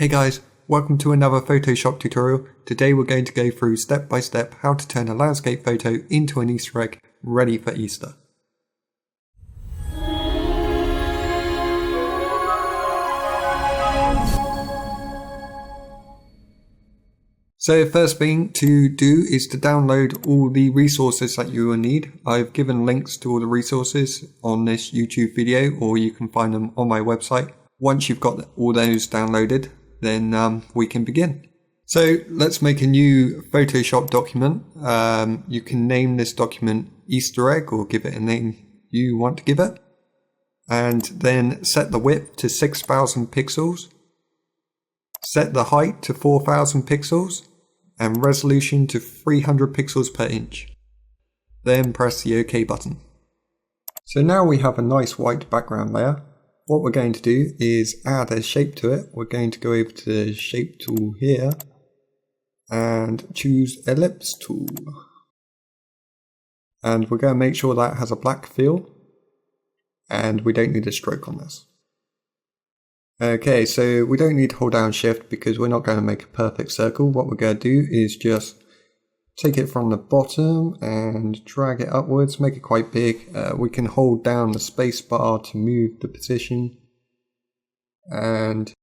Hey guys, welcome to another Photoshop tutorial. Today we're going to go through step by step how to turn a landscape photo into an Easter egg ready for Easter. So first thing to do is to download all the resources that you will need. I've given links to all the resources on this YouTube video, or you can find them on my website. Once you've got all those downloaded, then we can begin. So let's make a new Photoshop document. You can name this document Easter egg or give it a name you want to give it. And then set the width to 6,000 pixels. Set the height to 4,000 pixels and resolution to 300 pixels per inch. Then press the OK button. So now we have a nice white background layer. What we're going to do is add a shape to it. We're going to go over to the shape tool here and choose ellipse tool. And we're going to make sure that has a black fill, and we don't need a stroke on this. Okay, so we don't need to hold down shift because we're not going to make a perfect circle. What we're going to do is just take it from the bottom and drag it upwards, make it quite big. We can hold down the space bar to move the position and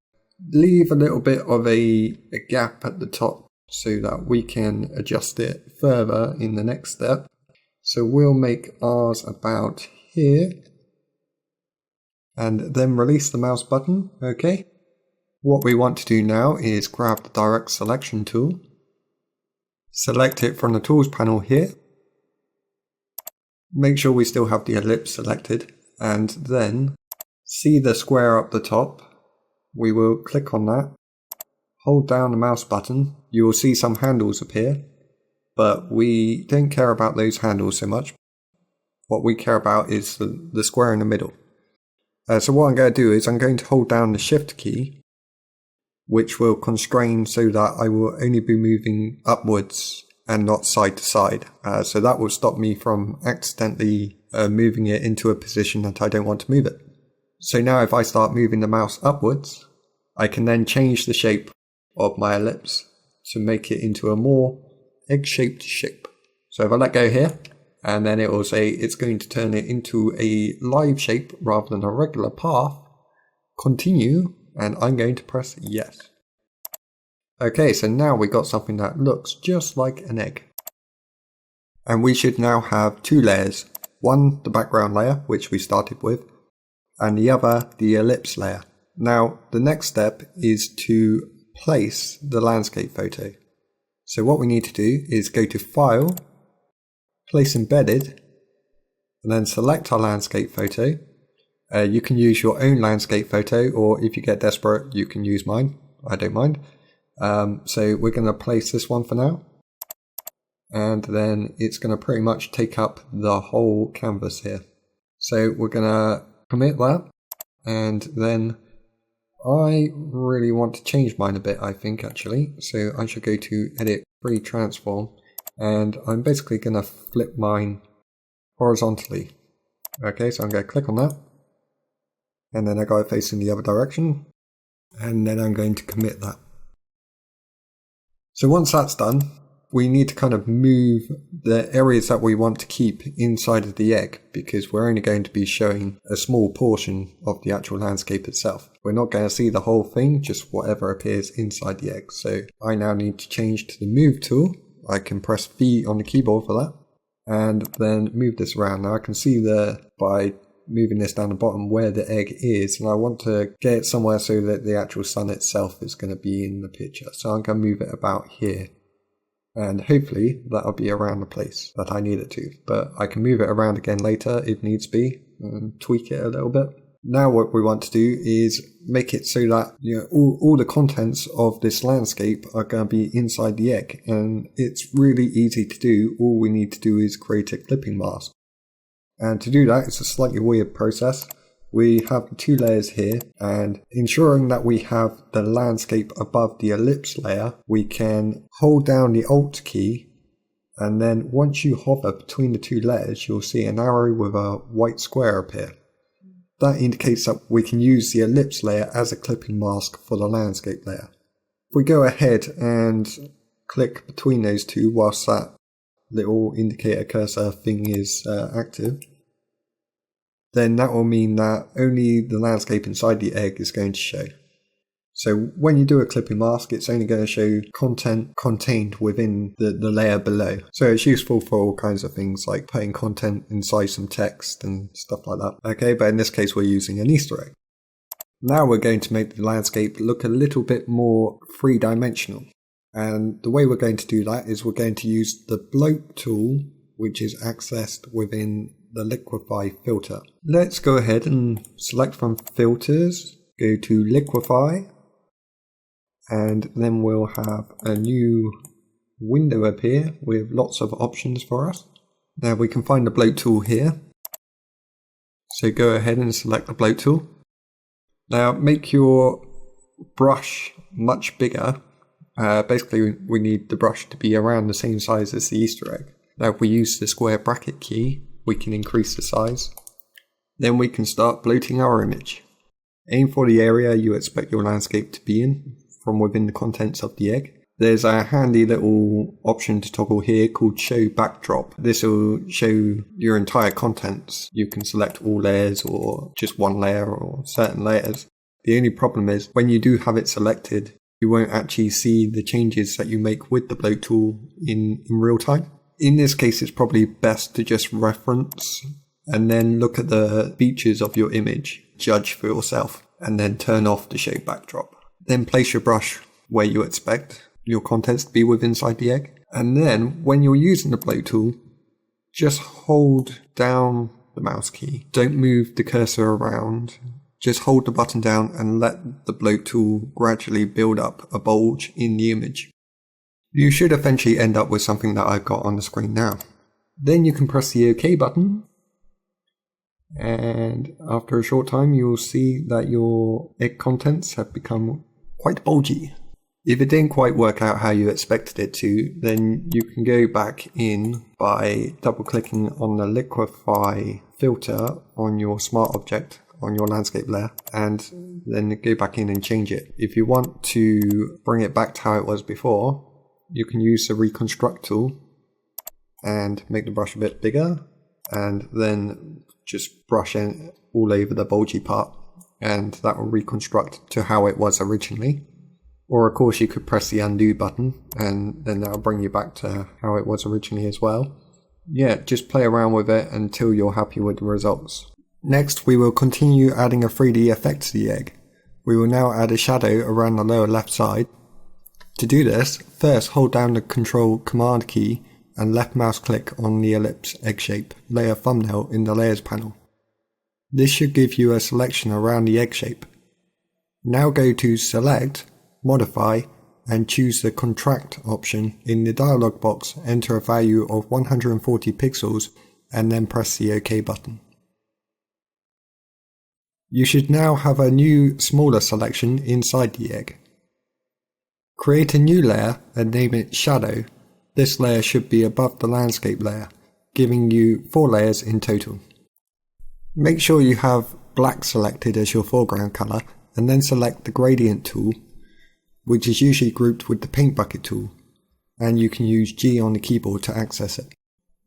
leave a little bit of a gap at the top so that we can adjust it further in the next step. So we'll make ours about here and then release the mouse button. Okay. What we want to do now is grab the direct selection tool. Select it from the tools panel here. Make sure we still have the ellipse selected, and then see the square up the top. We will click on that, hold down the mouse button. You will see some handles appear, but we don't care about those handles so much. What we care about is the square in the middle. So what I'm going to do is I'm going to hold down the shift key, which will constrain so that I will only be moving upwards and not side to side. So that will stop me from accidentally moving it into a position that I don't want to move it. So now if I start moving the mouse upwards, I can then change the shape of my ellipse to make it into a more egg-shaped shape. So if I let go here, and then it will say it's going to turn it into a live shape rather than a regular path, continue, and I'm going to press yes. Okay, so now we got something that looks just like an egg. And we should now have two layers. One, the background layer, which we started with, and the other, the ellipse layer. Now, the next step is to place the landscape photo. So what we need to do is go to File, Place Embedded, and then select our landscape photo. You can use your own landscape photo, or if you get desperate, you can use mine. I don't mind. So we're going to place this one for now. And then it's going to pretty much take up the whole canvas here. So we're going to commit that. And then I really want to change mine a bit, I think, actually. So I should go to Edit, Free Transform. And I'm basically going to flip mine horizontally. Okay, so I'm going to click on that. And then I got it facing the other direction. And then I'm going to commit that. So once that's done, we need to kind of move the areas that we want to keep inside of the egg, because we're only going to be showing a small portion of the actual landscape itself. We're not going to see the whole thing, just whatever appears inside the egg. So I now need to change to the Move tool. I can press V on the keyboard for that, and then move this around. Now I can see by moving this down the bottom where the egg is, and I want to get it somewhere so that the actual sun itself is going to be in the picture. So I'm going to move it about here, and hopefully that'll be around the place that I need it to. But I can move it around again later if needs be and tweak it a little bit. Now what we want to do is make it so that all the contents of this landscape are going to be inside the egg, and it's really easy to do. All we need to do is create a clipping mask. And to do that, it's a slightly weird process. We have the two layers here, and ensuring that we have the landscape above the ellipse layer, we can hold down the Alt key, and then once you hover between the two layers, you'll see an arrow with a white square appear. That indicates that we can use the ellipse layer as a clipping mask for the landscape layer. If we go ahead and click between those two whilst that little indicator cursor thing is active, then that will mean that only the landscape inside the egg is going to show. So when you do a clipping mask, it's only going to show content contained within the layer below. So it's useful for all kinds of things like putting content inside some text and stuff like that. Okay, but in this case we're using an Easter egg. Now we're going to make the landscape look a little bit more three-dimensional. And the way we're going to do that is we're going to use the Bloat Tool, which is accessed within the Liquify Filter. Let's go ahead and select from Filters, go to Liquify, and then we'll have a new window appear with lots of options for us. Now we can find the Bloat Tool here. So go ahead and select the Bloat Tool. Now make your brush much bigger. Basically we need the brush to be around the same size as the Easter egg. Now if we use the square bracket key, we can increase the size. Then we can start bloating our image. Aim for the area you expect your landscape to be in from within the contents of the egg. There's a handy little option to toggle here called Show Backdrop. This will show your entire contents. You can select all layers or just one layer or certain layers. The only problem is when you do have it selected, you won't actually see the changes that you make with the Bloat Tool in real time. In this case, it's probably best to just reference and then look at the features of your image, judge for yourself, and then turn off the Show Backdrop. Then place your brush where you expect your contents to be inside the egg. And then when you're using the Bloat Tool, just hold down the mouse key. Don't move the cursor around. Just hold the button down and let the Bloat Tool gradually build up a bulge in the image. You should eventually end up with something that I've got on the screen now. Then you can press the OK button. And after a short time, you'll see that your egg contents have become quite bulgy. If it didn't quite work out how you expected it to, then you can go back in by double clicking on the Liquify filter on your smart object on your landscape layer and then go back in and change it. If you want to bring it back to how it was before, you can use the Reconstruct tool and make the brush a bit bigger and then just brush in all over the bulgy part and that will reconstruct to how it was originally. Or of course you could press the undo button and then that'll bring you back to how it was originally as well. Yeah, just play around with it until you're happy with the results. Next we will continue adding a 3D effect to the egg. We will now add a shadow around the lower left side. To do this, first hold down the Control Command key and left mouse click on the ellipse egg shape layer thumbnail in the Layers panel. This should give you a selection around the egg shape. Now go to Select, Modify and choose the Contract option. In the dialog box, enter a value of 140 pixels and then press the OK button. You should now have a new smaller selection inside the egg. Create a new layer and name it Shadow. This layer should be above the landscape layer, giving you 4 layers in total. Make sure you have black selected as your foreground color and then select the Gradient tool, which is usually grouped with the Paint Bucket tool, and you can use G on the keyboard to access it.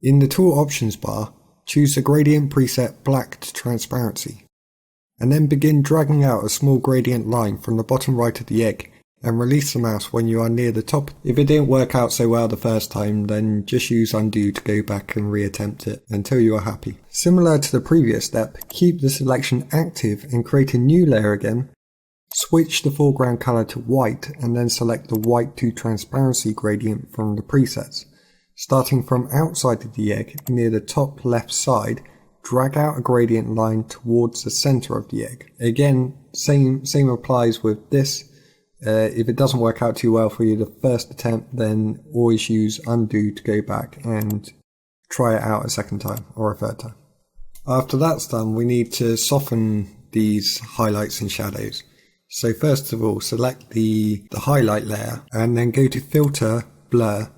In the tool options bar, choose the gradient preset Black to Transparency, and then begin dragging out a small gradient line from the bottom right of the egg and release the mouse when you are near the top. If it didn't work out so well the first time, then just use undo to go back and reattempt it until you are happy. Similar to the previous step, keep the selection active and create a new layer again. Switch the foreground color to white and then select the white to transparency gradient from the presets. Starting from outside of the egg near the top left side, drag out a gradient line towards the center of the egg. Again, same applies with this. If it doesn't work out too well for you the first attempt, then always use undo to go back and try it out a second time or a third time. After that's done, we need to soften these highlights and shadows. So first of all, select the highlight layer and then go to Filter, Blur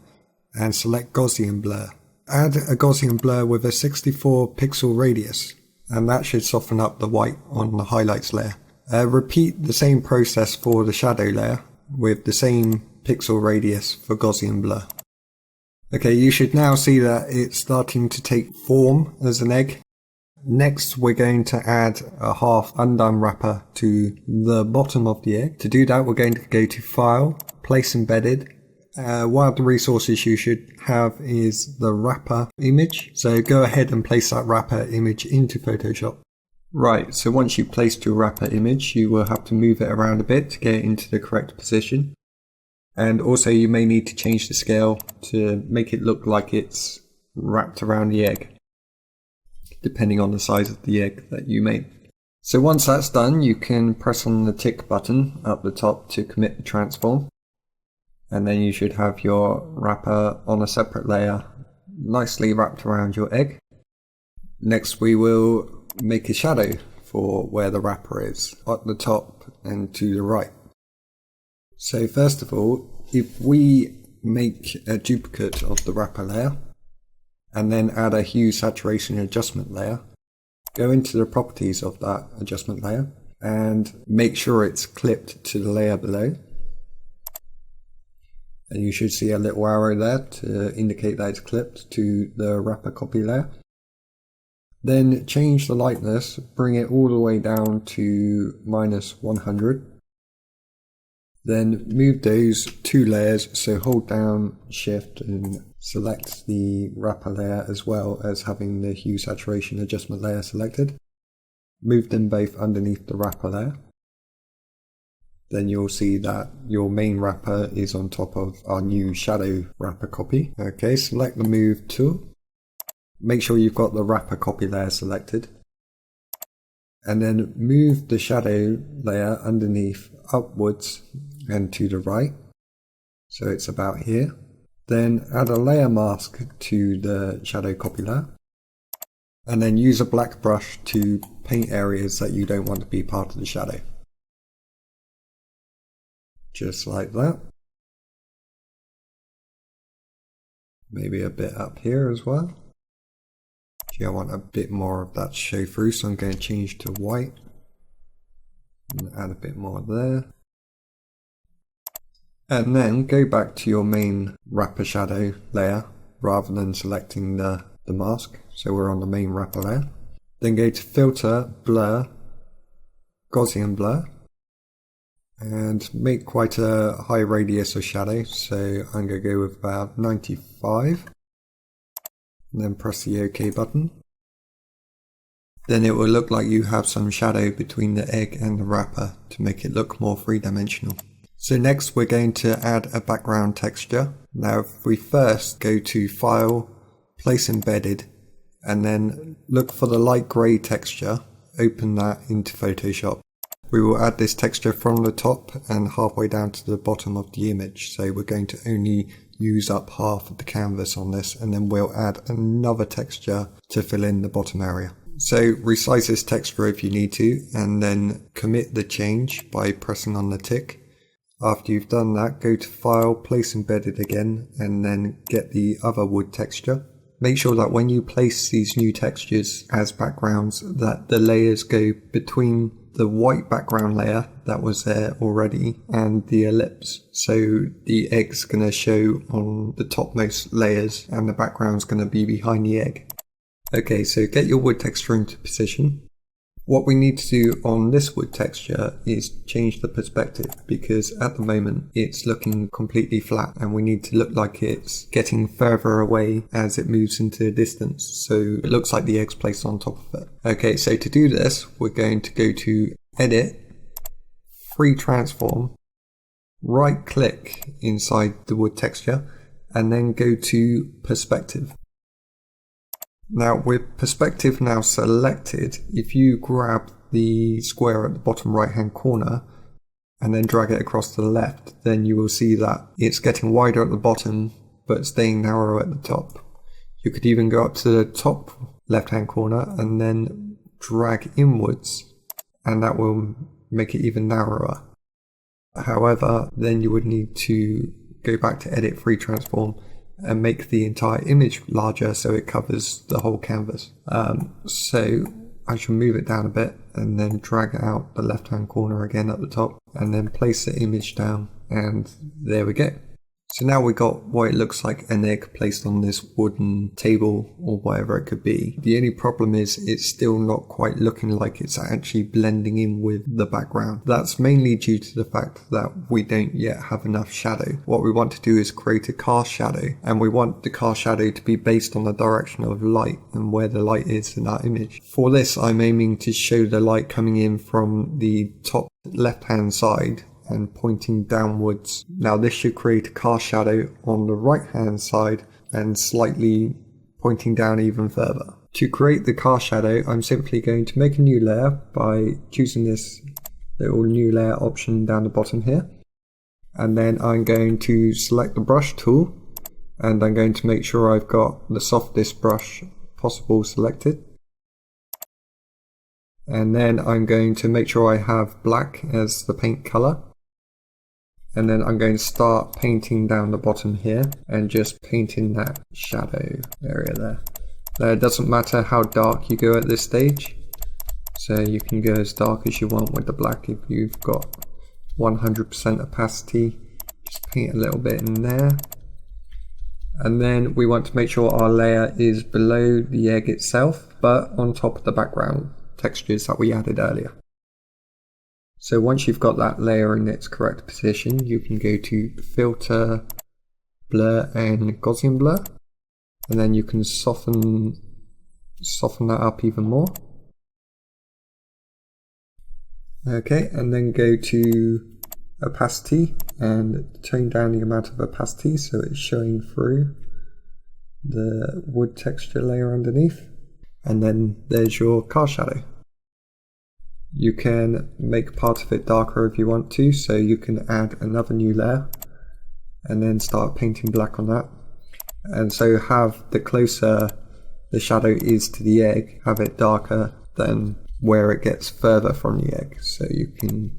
and select Gaussian Blur. Add a Gaussian blur with a 64 pixel radius. and that should soften up the white on the highlights layer. Repeat the same process for the shadow layer with the same pixel radius for Gaussian blur. Okay, you should now see that it's starting to take form as an egg. Next, we're going to add a half undone wrapper to the bottom of the egg. To do that, we're going to go to File, Place Embedded. One of the resources you should have is the wrapper image. So go ahead and place that wrapper image into Photoshop. Right, so once you've placed your wrapper image, you will have to move it around a bit to get it into the correct position. And also you may need to change the scale to make it look like it's wrapped around the egg, depending on the size of the egg that you made. So once that's done, you can press on the tick button up the top to commit the transform. And then you should have your wrapper on a separate layer, nicely wrapped around your egg. Next we will make a shadow for where the wrapper is, at the top and to the right. So first of all, if we make a duplicate of the wrapper layer and then add a hue saturation adjustment layer, go into the properties of that adjustment layer and make sure it's clipped to the layer below. And you should see a little arrow there to indicate that it's clipped to the wrapper copy layer. Then change the lightness, bring it all the way down to -100. Then move those two layers, so hold down Shift and select the wrapper layer as well as having the hue saturation adjustment layer selected. Move them both underneath the wrapper layer. Then you'll see that your main wrapper is on top of our new shadow wrapper copy. Okay, select the Move tool. Make sure you've got the wrapper copy layer selected. And then move the shadow layer underneath upwards and to the right, so it's about here. Then add a layer mask to the shadow copy layer, and then use a black brush to paint areas that you don't want to be part of the shadow. Just like that. Maybe a bit up here as well. I want a bit more of that to show through, so I'm going to change to white and add a bit more there. And then go back to your main wrapper shadow layer rather than selecting the mask. So we're on the main wrapper layer. Then go to Filter, Blur, Gaussian Blur, and make quite a high radius of shadow. So I'm going to go with about 95. And then press the OK button. Then it will look like you have some shadow between the egg and the wrapper to make it look more three-dimensional. So next we're going to add a background texture. Now if we first go to File, Place Embedded, and then look for the light grey texture, open that into Photoshop. We will add this texture from the top and halfway down to the bottom of the image. So we're going to only use up half of the canvas on this, and then we'll add another texture to fill in the bottom area. So resize this texture if you need to, and then commit the change by pressing on the tick. After you've done that, go to File, Place Embedded again, and then get the other wood texture. Make sure that when you place these new textures as backgrounds, that the layers go between the white background layer that was there already and the ellipse. So the egg's going to show on the topmost layers and the background's going to be behind the egg. Okay, so get your wood texture into position. What we need to do on this wood texture is change the perspective, because at the moment it's looking completely flat and we need to look like it's getting further away as it moves into the distance, so it looks like the egg's placed on top of it. Okay, so to do this we're going to go to Edit, Free Transform, right click inside the wood texture and then go to Perspective. Now with perspective now selected, if you grab the square at the bottom right hand corner and then drag it across to the left, then you will see that it's getting wider at the bottom but staying narrow at the top. You could even go up to the top left hand corner and then drag inwards, and that will make it even narrower. However, then you would need to go back to Edit, Free Transform and make the entire image larger so it covers the whole canvas. So I shall move it down a bit and then drag out the left hand corner again at the top and then place the image down, and there we go. So now we got what it looks like an egg placed on this wooden table or whatever it could be. The only problem is it's still not quite looking like it's actually blending in with the background. That's mainly due to the fact that we don't yet have enough shadow. What we want to do is create a cast shadow, and we want the cast shadow to be based on the direction of light and where the light is in that image. For this, I'm aiming to show the light coming in from the top left hand side and pointing downwards. Now this should create a cast shadow on the right hand side and slightly pointing down even further. To create the cast shadow, I'm simply going to make a new layer by choosing this little new layer option down the bottom here, and then I'm going to select the brush tool and I'm going to make sure I've got the softest brush possible selected. And then I'm going to make sure I have black as the paint color. And then I'm going to start painting down the bottom here and just painting that shadow area there. Now it doesn't matter how dark you go at this stage. So you can go as dark as you want with the black if you've got 100% opacity. Just paint a little bit in there. And then we want to make sure our layer is below the egg itself, but on top of the background textures that we added earlier. So once you've got that layer in its correct position, you can go to Filter, Blur and Gaussian Blur, and then you can soften that up even more. Okay, and then go to Opacity and tone down the amount of opacity so it's showing through the wood texture layer underneath. And then there's your cast shadow. You can make part of it darker if you want to, so you can add another new layer and then start painting black on that. And so have the closer the shadow is to the egg, have it darker than where it gets further from the egg. So you can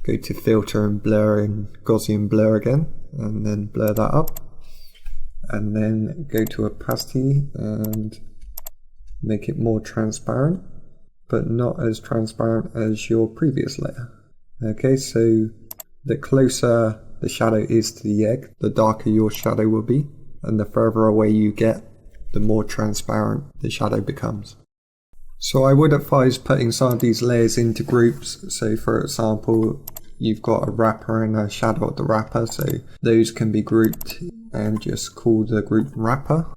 go to Filter and Blur and Gaussian Blur again, and then blur that up. And then go to Opacity and make it more transparent, but not as transparent as your previous layer. Okay, so the closer the shadow is to the egg, the darker your shadow will be, and the further away you get, the more transparent the shadow becomes. So I would advise putting some of these layers into groups. So for example, you've got a wrapper and a shadow of the wrapper, so those can be grouped and just call the group wrapper.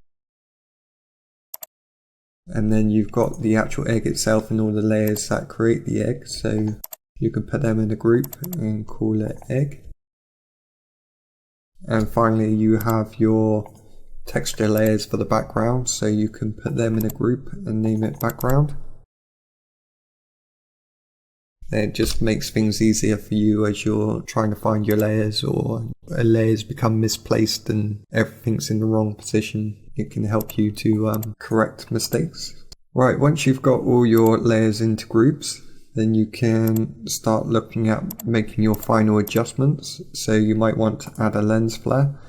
And then you've got the actual egg itself and all the layers that create the egg, so you can put them in a group and call it egg. And finally you have your texture layers for the background, so you can put them in a group and name it background. It just makes things easier for you as you're trying to find your layers, or layers become misplaced and everything's in the wrong position. It can help you to correct mistakes. Right, once you've got all your layers into groups, then you can start looking at making your final adjustments. So you might want to add a lens flare.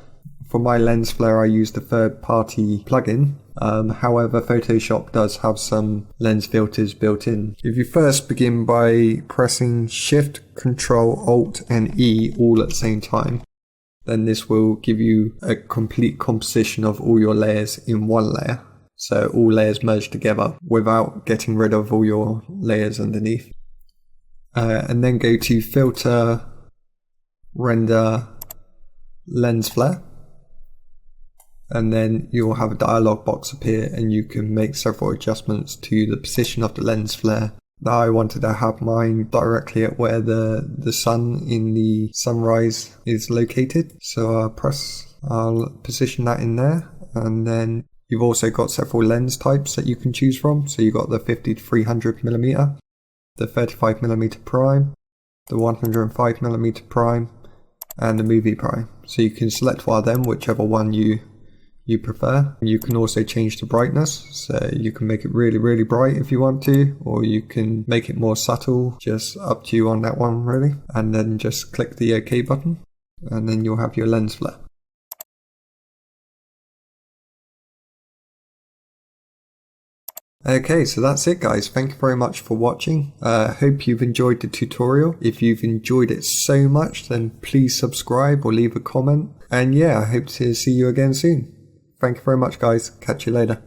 For my lens flare, I used a third-party plugin. However, Photoshop does have some lens filters built in. If you first begin by pressing Shift, Control, Alt and E all at the same time, then this will give you a complete composition of all your layers in one layer. So all layers merged together without getting rid of all your layers underneath. And then go to Filter, Render, Lens Flare. And then you'll have a dialog box appear and you can make several adjustments to the position of the lens flare. Now I wanted to have mine directly at where the sun in the sunrise is located. So I'll position that in there, and then you've also got several lens types that you can choose from. So you've got the 50 to 300mm, the 35mm prime, the 105mm prime, and the movie prime. So you can select one of them, whichever one you prefer. You can also change the brightness, so you can make it really, really bright if you want to, or you can make it more subtle, just up to you on that one really. And then just click the OK button, and then you'll have your lens flare. Okay, so that's it guys. Thank you very much for watching. Hope you've enjoyed the tutorial. If you've enjoyed it so much, then please subscribe or leave a comment. And yeah, I hope to see you again soon. Thank you very much guys. Catch you later.